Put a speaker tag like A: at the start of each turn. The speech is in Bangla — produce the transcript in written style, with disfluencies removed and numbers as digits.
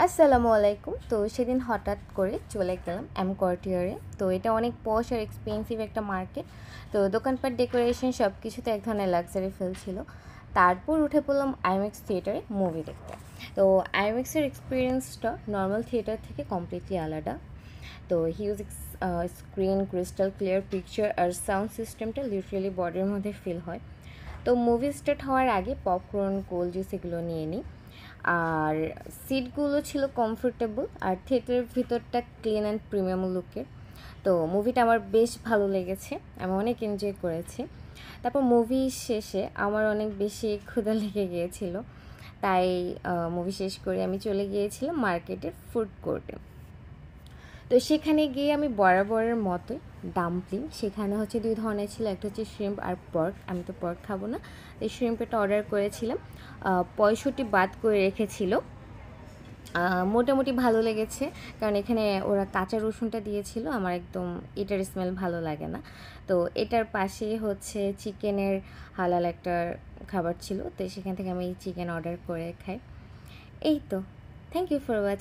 A: আসসালামু আলাইকুম। তো সেদিন হঠাৎ করে চলে গেলাম এম কোয়ার্টিয়ারে। তো এটা অনেক পশ আর এক্সপেন্সিভ একটা মার্কেট। তো দোকানপাট, ডেকোরেশন সব কিছুতে এক ধরনের লাক্সারি ফিল ছিল। তারপর উঠে পড়লাম আইম্যাক্স থিয়েটারে মুভি দেখতে। তো আইম্যাক্সের এক্সপিরিয়েন্সটা নর্মাল থিয়েটার থেকে কমপ্লিটলি আলাদা। তো huge screen, crystal clear picture আর সাউন্ড সিস্টেমটা লিটারেলি বডির মধ্যে ফিল হয়। তো মুভি স্টার্ট হওয়ার আগে পপকর্ন, কোল্ড জুস এগুলো নিয়ে নিই। আর সিটগুলো ছিল কমফোর্টেবল আর থিয়েটারের ভিতরটা ক্লিন অ্যান্ড প্রিমিয়াম লুকের। তো মুভিটা আমার বেশ ভালো লেগেছে, আমি অনেক এনজয় করেছি। তারপর মুভি শেষে আমার অনেক বেশি ক্ষুধা লেগে গিয়েছিল, তাই মুভি শেষ করে আমি চলে গিয়েছিলাম মার্কেটের ফুড কোর্টে। তো সেখানে গিয়ে আমি বরাবরের মতোই ডাম্পলিং, সেখানে হচ্ছে 2 ধরনের ছিল, একটা হচ্ছে শ্রিম্প আর পর্ক। আমি তো পর্ক খাবো না, এই শ্রিম্পটা অর্ডার করেছিলাম। 65 বাদ করে রেখেছিল। মোটামুটি ভালো লেগেছে, কারণ এখানে ওরা কাঁচা রসুনটা দিয়েছিল, আমার একদম এটার স্মেল ভালো লাগে না। তো এটার পাশেই হচ্ছে চিকেনের হালাল একটা খাবার ছিল, তো সেখান থেকে আমি চিকেন অর্ডার করে খাই। এই তো, থ্যাংক ইউ ফর ওয়াচিং।